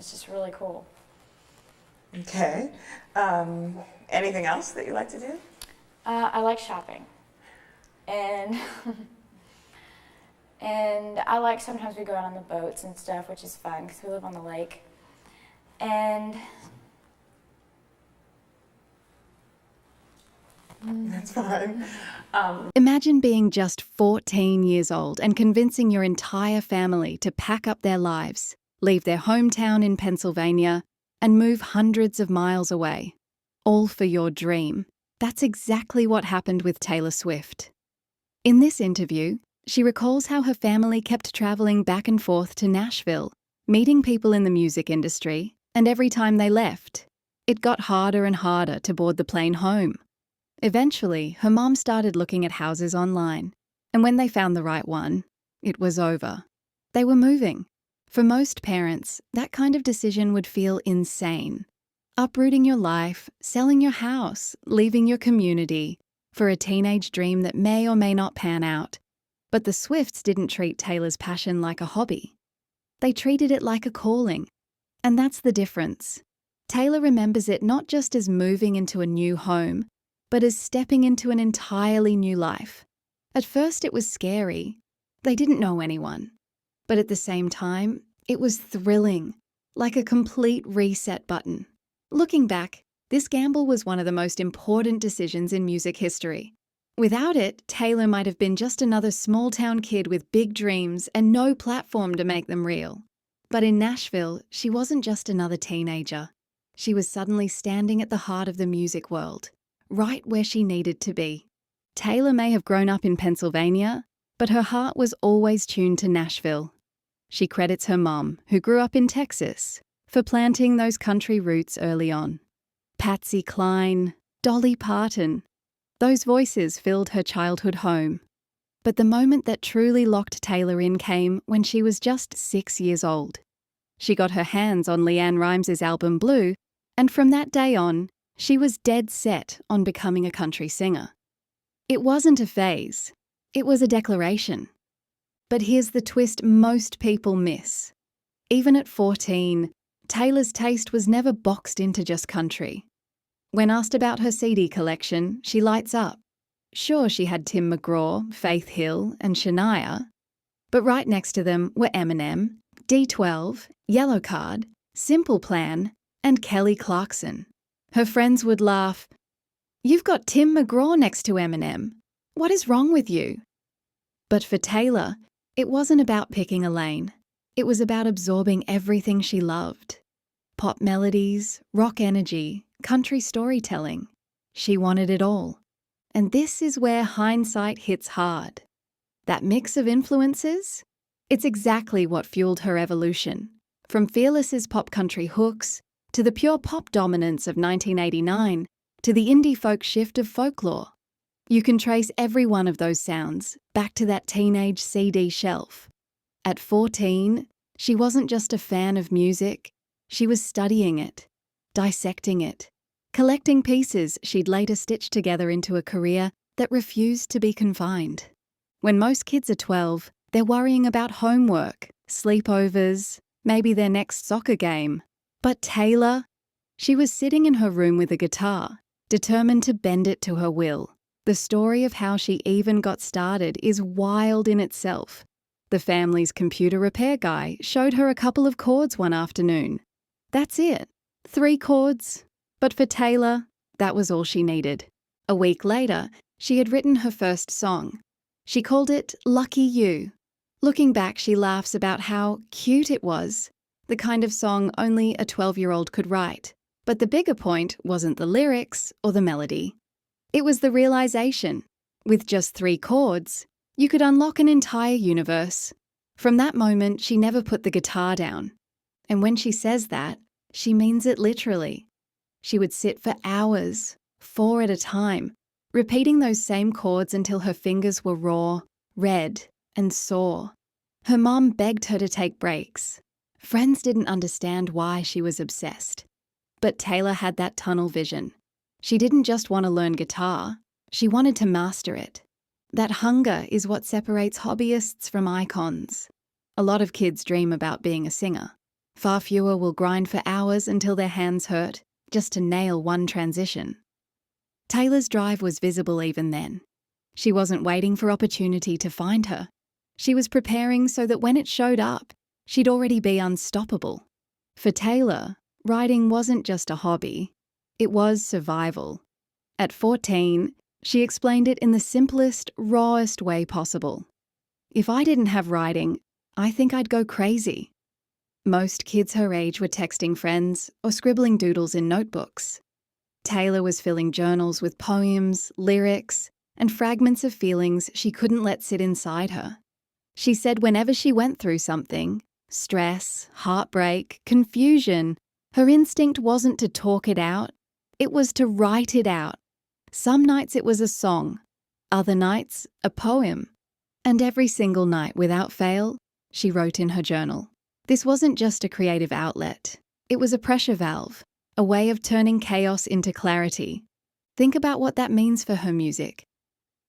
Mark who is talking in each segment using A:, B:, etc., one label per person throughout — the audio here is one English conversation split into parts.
A: It's just really cool.
B: Okay. Anything else that you like to do?
A: I like shopping, and and I like sometimes we go out on the boats and stuff, which is fun because we live on the lake. And
B: That's fine.
C: Imagine being just 14 years old and convincing your entire family to pack up their lives, leave their hometown in Pennsylvania, and move hundreds of miles away, all for your dream. That's exactly what happened with Taylor Swift. In this interview, she recalls how her family kept traveling back and forth to Nashville, meeting people in the music industry, and every time they left, it got harder and harder to board the plane home. Eventually, her mom started looking at houses online, and when they found the right one, it was over. They were moving. For most parents, that kind of decision would feel insane. Uprooting your life, selling your house, leaving your community, for a teenage dream that may or may not pan out. But the Swifts didn't treat Taylor's passion like a hobby. They treated it like a calling. And that's the difference. Taylor remembers it not just as moving into a new home, but as stepping into an entirely new life. At first it was scary. They didn't know anyone. But at the same time, it was thrilling, like a complete reset button. Looking back, this gamble was one of the most important decisions in music history. Without it, Taylor might have been just another small-town kid with big dreams and no platform to make them real. But in Nashville, she wasn't just another teenager. She was suddenly standing at the heart of the music world, right where she needed to be. Taylor may have grown up in Pennsylvania, but her heart was always tuned to Nashville. She credits her mom, who grew up in Texas, for planting those country roots early on. Patsy Cline, Dolly Parton, those voices filled her childhood home. But the moment that truly locked Taylor in came when she was just 6 years old. She got her hands on LeAnn Rimes' album Blue, and from that day on, she was dead set on becoming a country singer. It wasn't a phase, it was a declaration. But here's the twist most people miss. Even at 14, Taylor's taste was never boxed into just country. When asked about her CD collection, she lights up. Sure, she had Tim McGraw, Faith Hill, and Shania, but right next to them were Eminem, D12, Yellowcard, Simple Plan, and Kelly Clarkson. Her friends would laugh, "You've got Tim McGraw next to Eminem. What is wrong with you?" But for Taylor, it wasn't about picking a lane. It was about absorbing everything she loved. Pop melodies, rock energy, country storytelling. She wanted it all. And this is where hindsight hits hard. That mix of influences? It's exactly what fueled her evolution. From Fearless's pop country hooks, to the pure pop dominance of 1989, to the indie folk shift of folklore. You can trace every one of those sounds back to that teenage CD shelf. At 14, she wasn't just a fan of music, she was studying it, dissecting it, collecting pieces she'd later stitch together into a career that refused to be confined. When most kids are 12, they're worrying about homework, sleepovers, maybe their next soccer game. But Taylor, she was sitting in her room with a guitar, determined to bend it to her will. The story of how she even got started is wild in itself. The family's computer repair guy showed her a couple of chords one afternoon. That's it. 3 chords. But for Taylor, that was all she needed. A week later, she had written her first song. She called it Lucky You. Looking back, she laughs about how cute it was, the kind of song only a 12-year-old could write. But the bigger point wasn't the lyrics or the melody. It was the realization. With just 3 chords, you could unlock an entire universe. From that moment, she never put the guitar down. And when she says that, she means it literally. She would sit for hours, 4 at a time, repeating those same chords until her fingers were raw, red, and sore. Her mom begged her to take breaks. Friends didn't understand why she was obsessed. But Taylor had that tunnel vision. She didn't just want to learn guitar, she wanted to master it. That hunger is what separates hobbyists from icons. A lot of kids dream about being a singer. Far fewer will grind for hours until their hands hurt, just to nail one transition. Taylor's drive was visible even then. She wasn't waiting for opportunity to find her. She was preparing so that when it showed up, she'd already be unstoppable. For Taylor, writing wasn't just a hobby. It was survival. At 14, she explained it in the simplest, rawest way possible. If I didn't have writing, I think I'd go crazy. Most kids her age were texting friends or scribbling doodles in notebooks. Taylor was filling journals with poems, lyrics, and fragments of feelings she couldn't let sit inside her. She said whenever she went through something, stress, heartbreak, confusion, her instinct wasn't to talk it out, it was to write it out. Some nights it was a song, other nights a poem. And every single night, without fail, she wrote in her journal. This wasn't just a creative outlet. It was a pressure valve, a way of turning chaos into clarity. Think about what that means for her music.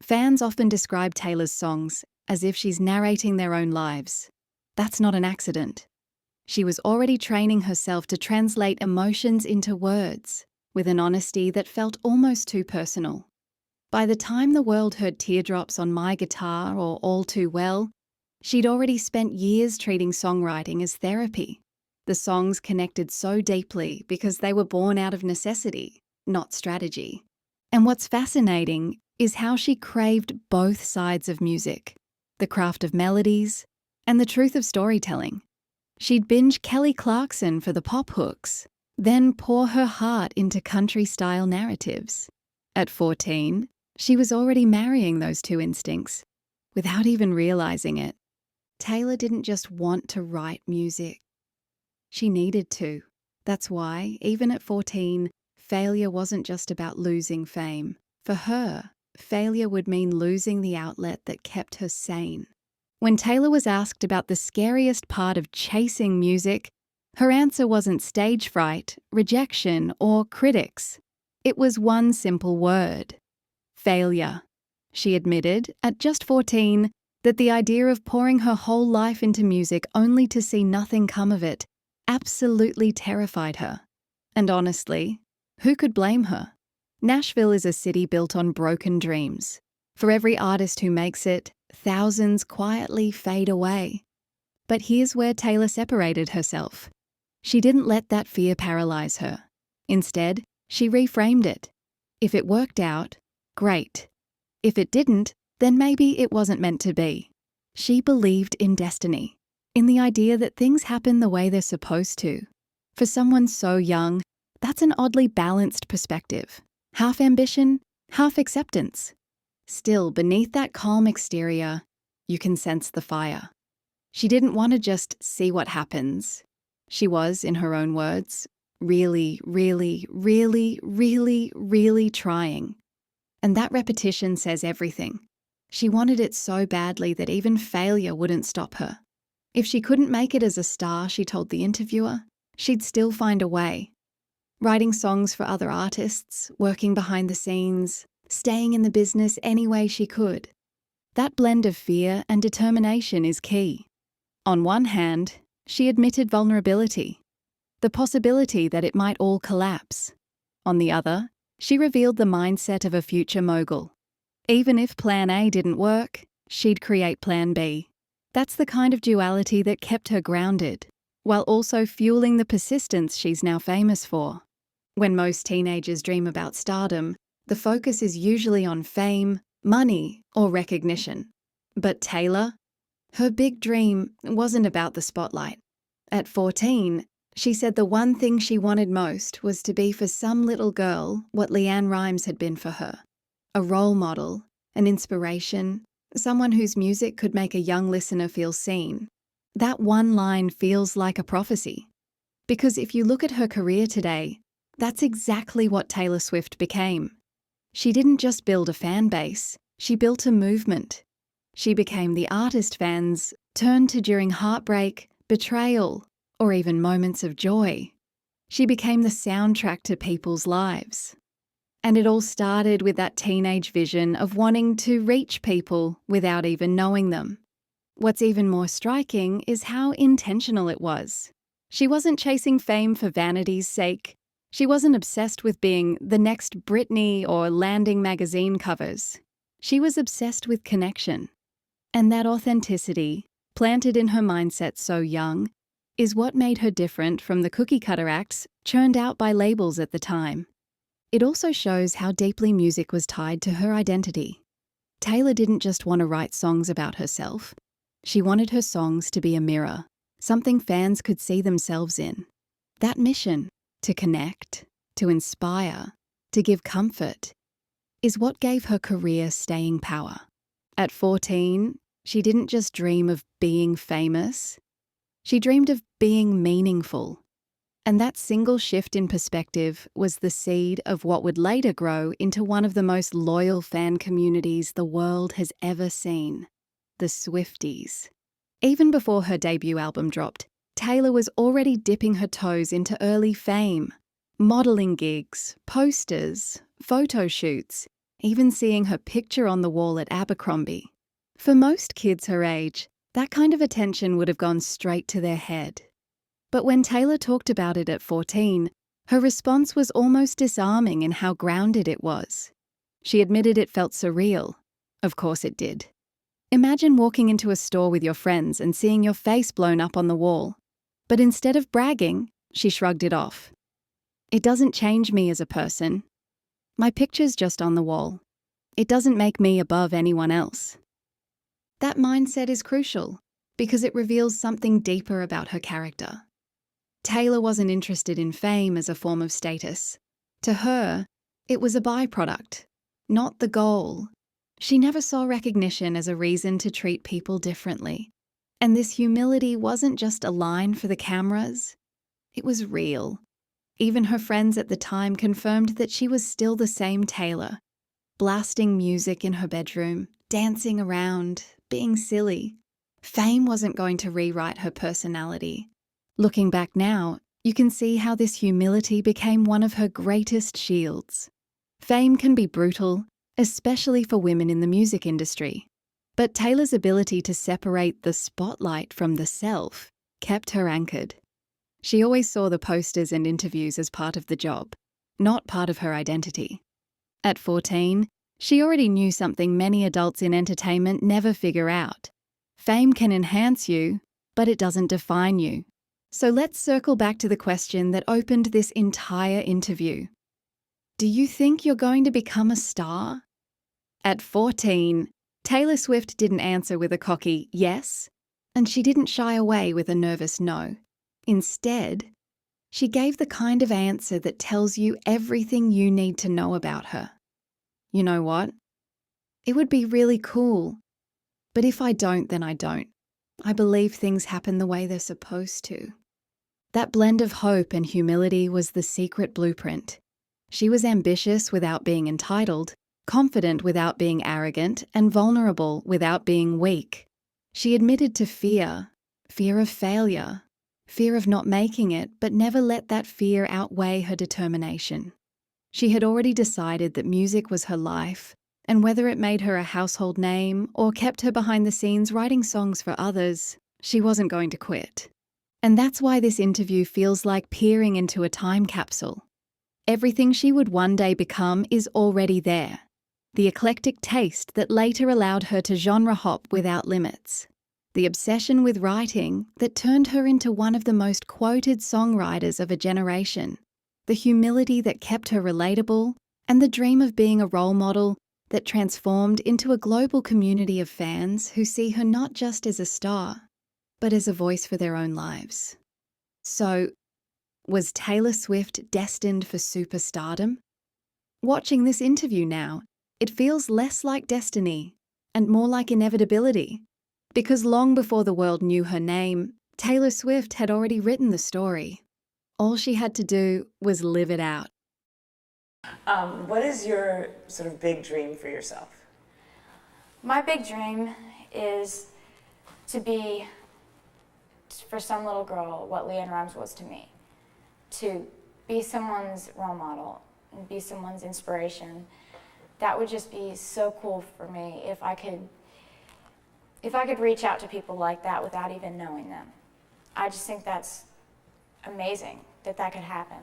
C: Fans often describe Taylor's songs as if she's narrating their own lives. That's not an accident. She was already training herself to translate emotions into words with an honesty that felt almost too personal. By the time the world heard Teardrops on My Guitar or All Too Well, she'd already spent years treating songwriting as therapy. The songs connected so deeply because they were born out of necessity, not strategy. And what's fascinating is how she craved both sides of music, the craft of melodies and the truth of storytelling. She'd binge Kelly Clarkson for the pop hooks, then pour her heart into country-style narratives. At 14, she was already marrying those two instincts, without even realizing it. Taylor didn't just want to write music. She needed to. That's why, even at 14, failure wasn't just about losing fame. For her, failure would mean losing the outlet that kept her sane. When Taylor was asked about the scariest part of chasing music, her answer wasn't stage fright, rejection, or critics. It was one simple word: failure. She admitted, at just 14, that the idea of pouring her whole life into music only to see nothing come of it absolutely terrified her. And honestly, who could blame her? Nashville is a city built on broken dreams. For every artist who makes it, thousands quietly fade away. But here's where Taylor separated herself. She didn't let that fear paralyze her. Instead, she reframed it. If it worked out, great. If it didn't, then maybe it wasn't meant to be. She believed in destiny, in the idea that things happen the way they're supposed to. For someone so young, that's an oddly balanced perspective. Half ambition, half acceptance. Still, beneath that calm exterior, you can sense the fire. She didn't want to just see what happens. She was, in her own words, really, really, really, really, really trying. And that repetition says everything. She wanted it so badly that even failure wouldn't stop her. If she couldn't make it as a star, she told the interviewer, she'd still find a way. Writing songs for other artists, working behind the scenes, staying in the business any way she could. That blend of fear and determination is key. On one hand, she admitted vulnerability, the possibility that it might all collapse. On the other, she revealed the mindset of a future mogul. Even if Plan A didn't work, she'd create Plan B. That's the kind of duality that kept her grounded, while also fueling the persistence she's now famous for. When most teenagers dream about stardom, the focus is usually on fame, money, or recognition. But Taylor? Her big dream wasn't about the spotlight. At 14, she said the one thing she wanted most was to be for some little girl what Leanne Rimes had been for her. A role model, an inspiration, someone whose music could make a young listener feel seen. That one line feels like a prophecy. Because if you look at her career today, that's exactly what Taylor Swift became. She didn't just build a fan base, she built a movement. She became the artist fans turned to during heartbreak, betrayal, or even moments of joy. She became the soundtrack to people's lives. And it all started with that teenage vision of wanting to reach people without even knowing them. What's even more striking is how intentional it was. She wasn't chasing fame for vanity's sake. She wasn't obsessed with being the next Britney or landing magazine covers. She was obsessed with connection. And that authenticity, planted in her mindset so young, is what made her different from the cookie-cutter acts churned out by labels at the time. It also shows how deeply music was tied to her identity. Taylor didn't just want to write songs about herself. She wanted her songs to be a mirror, something fans could see themselves in. That mission, to connect, to inspire, to give comfort, is what gave her career staying power. At 14, she didn't just dream of being famous. She dreamed of being meaningful. And that single shift in perspective was the seed of what would later grow into one of the most loyal fan communities the world has ever seen, the Swifties. Even before her debut album dropped, Taylor was already dipping her toes into early fame. Modelling gigs, posters, photo shoots, even seeing her picture on the wall at Abercrombie. For most kids her age, that kind of attention would have gone straight to their head. But when Taylor talked about it at 14, her response was almost disarming in how grounded it was. She admitted it felt surreal. Of course it did. Imagine walking into a store with your friends and seeing your face blown up on the wall. But instead of bragging, she shrugged it off. It doesn't change me as a person. My picture's just on the wall. It doesn't make me above anyone else. That mindset is crucial because it reveals something deeper about her character. Taylor wasn't interested in fame as a form of status. To her, it was a byproduct, not the goal. She never saw recognition as a reason to treat people differently. And this humility wasn't just a line for the cameras. It was real. Even her friends at the time confirmed that she was still the same Taylor, blasting music in her bedroom, dancing around, being silly. Fame wasn't going to rewrite her personality. Looking back now, you can see how this humility became one of her greatest shields. Fame can be brutal, especially for women in the music industry. But Taylor's ability to separate the spotlight from the self kept her anchored. She always saw the posters and interviews as part of the job, not part of her identity. At 14, she already knew something many adults in entertainment never figure out. Fame can enhance you, but it doesn't define you. So let's circle back to the question that opened this entire interview. Do you think you're going to become a star? At 14, Taylor Swift didn't answer with a cocky yes, and she didn't shy away with a nervous no. Instead, she gave the kind of answer that tells you everything you need to know about her. You know what? It would be really cool. But if I don't, then I don't. I believe things happen the way they're supposed to. That blend of hope and humility was the secret blueprint. She was ambitious without being entitled, confident without being arrogant, and vulnerable without being weak. She admitted to fear of failure, fear of not making it, but never let that fear outweigh her determination. She had already decided that music was her life, and whether it made her a household name or kept her behind the scenes writing songs for others, she wasn't going to quit. And that's why this interview feels like peering into a time capsule. Everything she would one day become is already there. The eclectic taste that later allowed her to genre hop without limits. The obsession with writing that turned her into one of the most quoted songwriters of a generation. The humility that kept her relatable, and the dream of being a role model that transformed into a global community of fans who see her not just as a star, but as a voice for their own lives. So, was Taylor Swift destined for superstardom? Watching this interview now, it feels less like destiny and more like inevitability, because long before the world knew her name, Taylor Swift had already written the story. All she had to do was live it out.
B: What is your sort of big dream for yourself?
A: My big dream is to be, for some little girl, what LeAnn Rimes was to me. To be someone's role model and be someone's inspiration. That would just be so cool for me if I could reach out to people like that without even knowing them. I just think that's amazing that that could happen.